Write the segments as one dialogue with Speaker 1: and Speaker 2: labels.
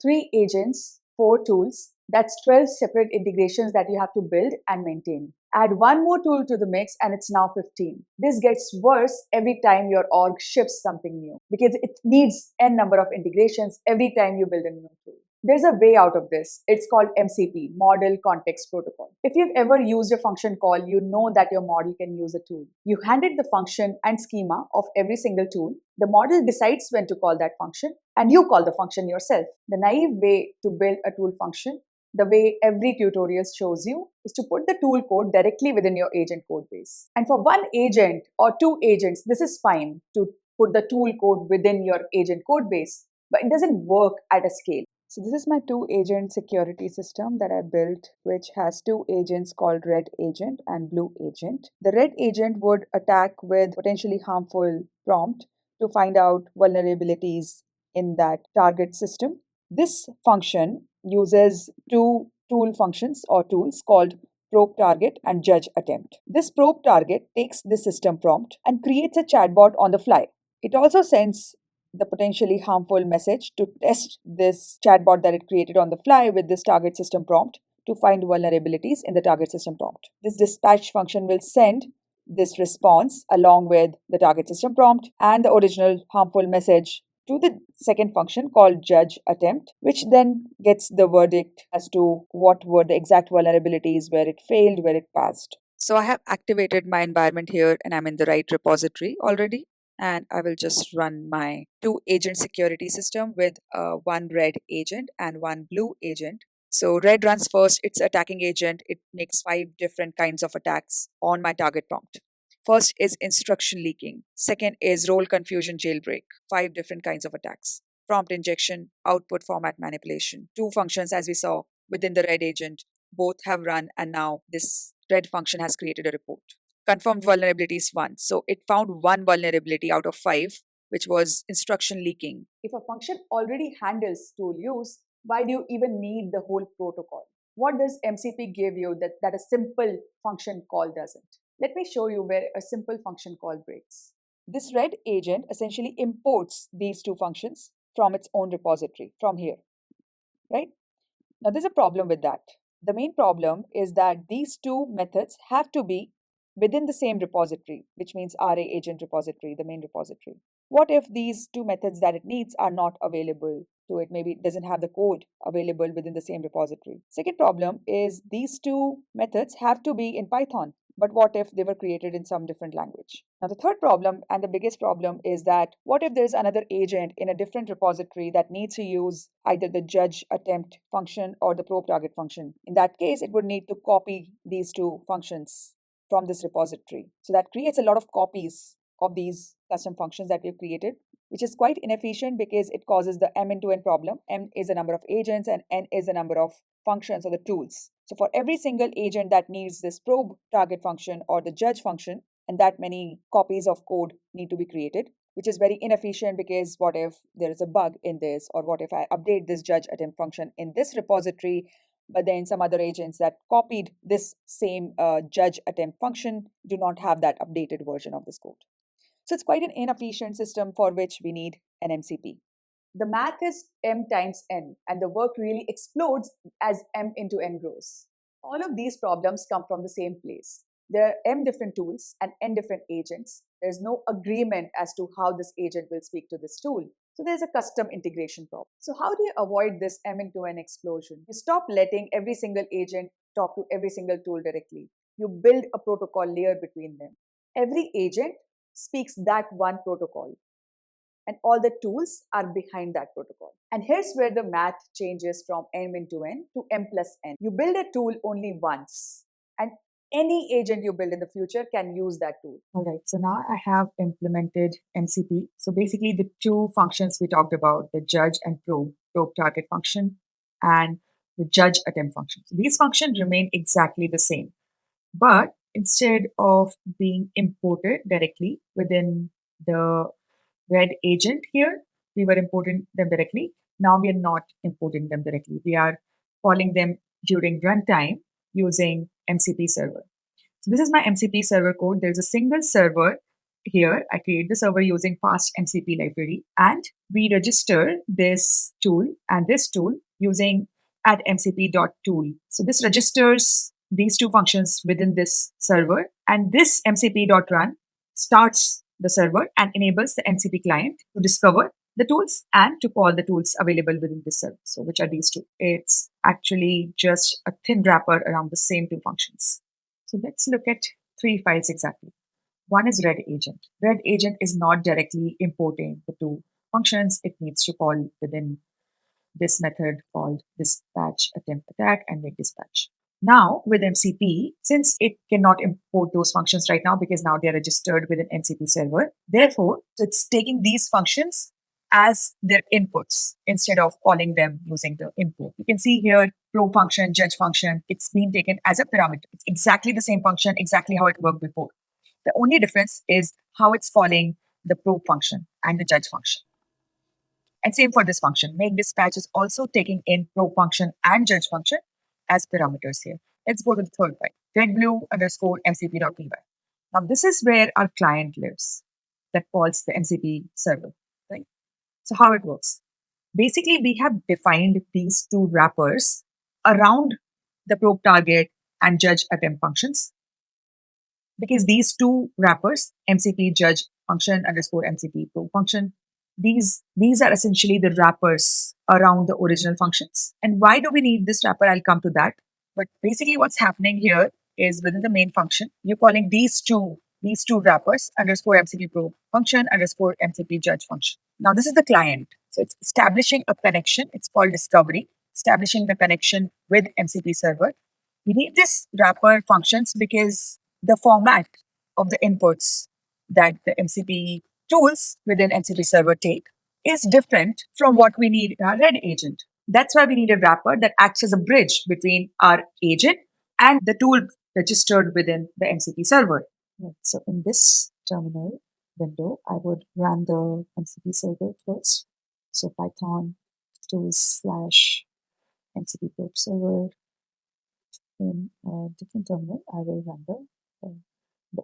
Speaker 1: 3 agents, 4 tools. That's 12 separate integrations that you have to build and maintain. Add one more tool to the mix and it's now 15. This gets worse every time your org ships something new because it needs n number of integrations every time you build a new tool. There's a way out of this. It's called MCP, Model Context Protocol. If you've ever used a function call, you know that your model can use a tool. You hand it the function and schema of every single tool. The model decides when to call that function, and you call the function yourself. The naive way to build a tool function, the way every tutorial shows you, is to put the tool code directly within your agent code base. And for one agent or 2 agents, this is fine to put the tool code within your agent code base, but it doesn't work at a scale. So this is my 2-agent security system that I built, which has 2 agents called red agent and blue agent. The red agent would attack with potentially harmful prompt to find out vulnerabilities in that target system. This function uses 2 tool functions or tools called probe target and judge attempt. This probe target takes the system prompt and creates a chatbot on the fly. It also sends the potentially harmful message to test this chatbot that it created on the fly with this target system prompt to find vulnerabilities in the target system prompt. This dispatch function will send this response along with the target system prompt and the original harmful message to the second function called judge attempt, which then gets the verdict as to what were the exact vulnerabilities, where it failed, where it passed. So I have activated my environment here and I'm in the right repository already. And I will just run my 2-agent security system with one red agent and one blue agent. So red runs first, it's attacking agent. It makes 5 different kinds of attacks on my target prompt. First is instruction leaking. Second is role confusion jailbreak. 5 different kinds of attacks. Prompt injection, output format manipulation. 2 functions as we saw within the red agent. Both have run and now this red function has created a report. Confirmed vulnerabilities 1. So it found 1 vulnerability out of 5, which was instruction leaking. If a function already handles tool use, why do you even need the whole protocol? What does MCP give you that a simple function call doesn't? Let me show you where a simple function call breaks. This red agent essentially imports these 2 functions from its own repository, from here, right? Now there's a problem with that. The main problem is that these 2 methods have to be within the same repository, which means RA agent repository, the main repository. What if these 2 methods that it needs are not available to it? Maybe it doesn't have the code available within the same repository. Second problem is these 2 methods have to be in Python. But what if they were created in some different language? Now, the third problem and the biggest problem is that what if there's another agent in a different repository that needs to use either the judge attempt function or the probe target function? In that case, it would need to copy these 2 functions from this repository. So that creates a lot of copies of these custom functions that we've created, which is quite inefficient because it causes the M into N problem. M is the number of agents and N is the number of functions or the tools. So for every single agent that needs this probe target function or the judge function, and that many copies of code need to be created, which is very inefficient because what if there is a bug in this, or what if I update this judge attempt function in this repository, but then some other agents that copied this same judge attempt function do not have that updated version of this code. So it's quite an inefficient system for which we need an MCP. The math is M times N, and the work really explodes as M into N grows. All of these problems come from the same place. There are M different tools and N different agents. There's no agreement as to how this agent will speak to this tool. So there's a custom integration problem. So how do you avoid this M into N explosion? You stop letting every single agent talk to every single tool directly. You build a protocol layer between them. Every agent speaks that one protocol, and all the tools are behind that protocol. And here's where the math changes from M into N to M plus N. You build a tool only once, and any agent you build in the future can use that tool. All right, so now I have implemented MCP. So basically the 2 functions we talked about, the judge and probe target function and the judge attempt function. So these functions remain exactly the same, but instead of being imported directly within the red agent here, we were importing them directly. Now we are not importing them directly. We are calling them during runtime using MCP server. So this is my MCP server code. There's a single server here. I create the server using FastMCP library, and we register this tool and this tool using @mcp.tool. So this registers these two functions within this server, and this mcp.run starts the server and enables the MCP client to discover the tools and to call the tools available within this server. So which are these two? It's actually just a thin wrapper around the same two functions. So let's look at three files exactly. One is red agent. Red agent is not directly importing the two functions. It needs to call within this method called dispatch attempt attack and make dispatch. Now with MCP, since it cannot import those functions right now because now they're registered with an MCP server, therefore it's taking these functions as their inputs instead of calling them using the import. You can see here probe function, judge function, it's been taken as a parameter. It's exactly the same function, exactly how it worked before. The only difference is how it's calling the probe function and the judge function. And same for this function. Make dispatch is also taking in probe function and judge function as parameters here. Let's go to the third file, redblue_mcp.py. Now this is where our client lives that calls the MCP server, right? So how it works? Basically, we have defined these two wrappers around the probe target and judge attempt functions, because these two wrappers, MCP judge function underscore MCP probe function, these are essentially the wrappers around the original functions. And why do we need this wrapper? I'll come to that. But basically what's happening here is within the main function, you're calling these two wrappers underscore MCP probe function underscore MCP judge function. Now this is the client. So it's establishing a connection. It's called discovery, establishing the connection with MCP server. We need this wrapper functions because the format of the inputs that the MCP tools within MCP server take is different from what we need in our red agent. That's why we need a wrapper that acts as a bridge between our agent and the tool registered within the MCP server. Right. So in this terminal window, I would run the MCP server first. So Python tools/MCP probe server. In a different terminal, I will run the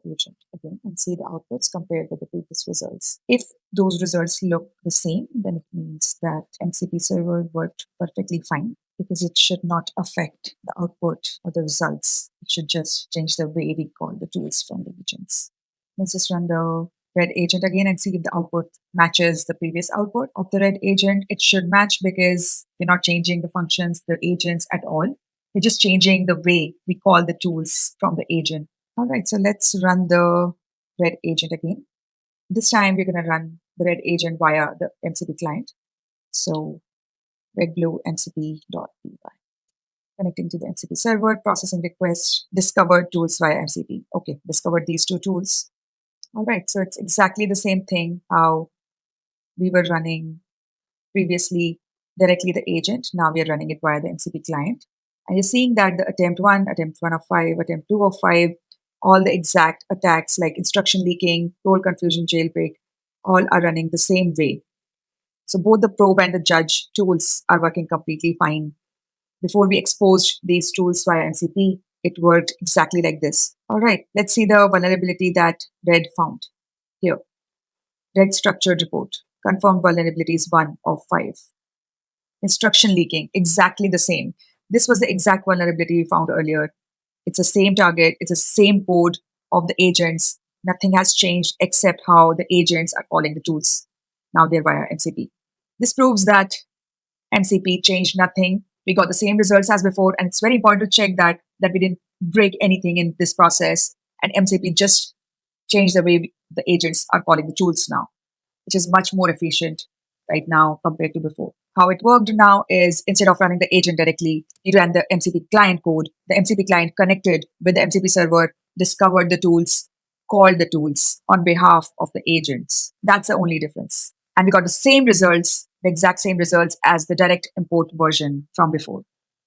Speaker 1: agent again and see the outputs compared with the previous results. If those results look the same, then it means that MCP server worked perfectly fine, because it should not affect the output or the results. It should just change the way we call the tools from the agents. Let's just run the red agent again and see if the output matches the previous output of the red agent. It should match because we're not changing the functions, the agents at all. We're just changing the way we call the tools from the agent. All right, so let's run the red agent again. This time we're going to run the red agent via the MCP client. So redblue_mcp.py. Connecting to the MCP server, processing request, discovered tools via MCP. Okay, discovered these two tools. All right, so it's exactly the same thing how we were running previously directly the agent. Now we are running it via the MCP client. And you're seeing that the attempt 1 of 5, attempt 2 of 5, all the exact attacks like instruction leaking, role confusion, jailbreak, all are running the same way. So both the probe and the judge tools are working completely fine. Before we exposed these tools via MCP, it worked exactly like this. All right, let's see the vulnerability that Red found here. Red structured report. Confirmed vulnerabilities 1 of 5. Instruction leaking, exactly the same. This was the exact vulnerability we found earlier. It's the same target. It's the same code of the agents. Nothing has changed except how the agents are calling the tools. Now they're via MCP. This proves that MCP changed nothing. We got the same results as before. And it's very important to check that we didn't break anything in this process. And MCP just changed the way the agents are calling the tools now, which is much more efficient right now compared to before. How it worked now is instead of running the agent directly, you ran the MCP client code. The MCP client connected with the MCP server, discovered the tools, called the tools on behalf of the agents. That's the only difference. And we got the same results, the exact same results as the direct import version from before.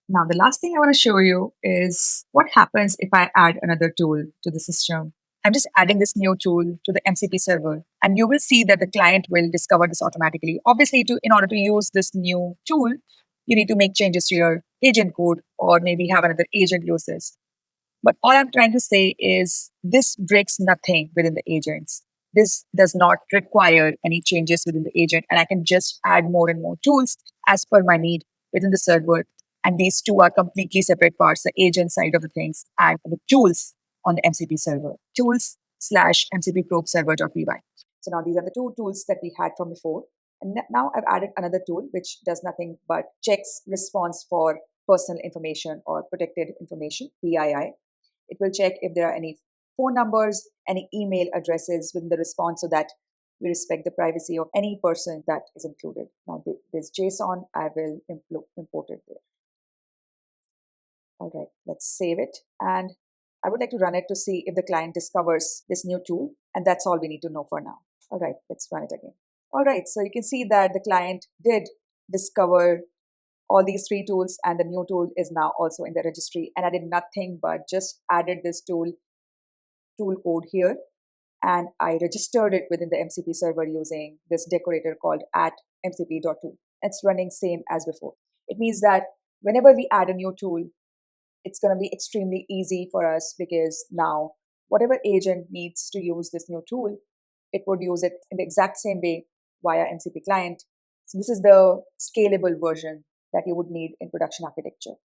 Speaker 1: Now, the last thing I want to show you is what happens if I add another tool to the system. I'm just adding this new tool to the MCP server, and you will see that the client will discover this automatically. Obviously, in order to use this new tool, you need to make changes to your agent code or maybe have another agent use this. But all I'm trying to say is this breaks nothing within the agents. This does not require any changes within the agent, and I can just add more and more tools as per my need within the server. And these two are completely separate parts, the agent side of the things and the tools on the MCP server. Tools slash MCP probe server.py. So now these are the two tools that we had from before. And now I've added another tool which does nothing but checks response for personal information or protected information, PII. It will check if there are any phone numbers, any email addresses within the response so that we respect the privacy of any person that is included. Now this JSON, I will import it there. All right, let's save it. And I would like to run it to see if the client discovers this new tool. And that's all we need to know for now. All right, let's run it again. All right, so you can see that the client did discover all these three tools, and the new tool is now also in the registry. And I did nothing but just added this tool code here, and I registered it within the MCP server using this decorator called @mcp.tool. It's running same as before. It means that whenever we add a new tool, it's going to be extremely easy for us, because now whatever agent needs to use this new tool, it would use it in the exact same way via MCP client. So this is the scalable version that you would need in production architecture.